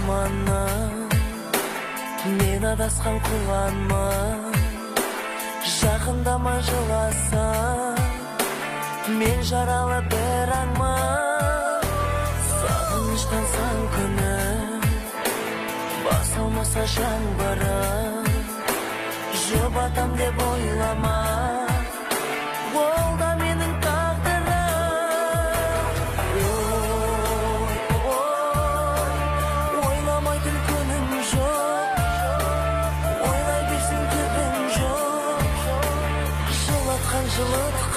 арманым, мен адасқан құланмын. Жақындама жыласаң, мен жаралы бір аңмын. Сағыныштан сан күнім, бас алмаса жаңбырым, жұбатам деп ойлама, ол да менің тағдырым. Ойламайтын күнім жоқ, ойлай берсең түбің жоқ. Жылатқан жылатқан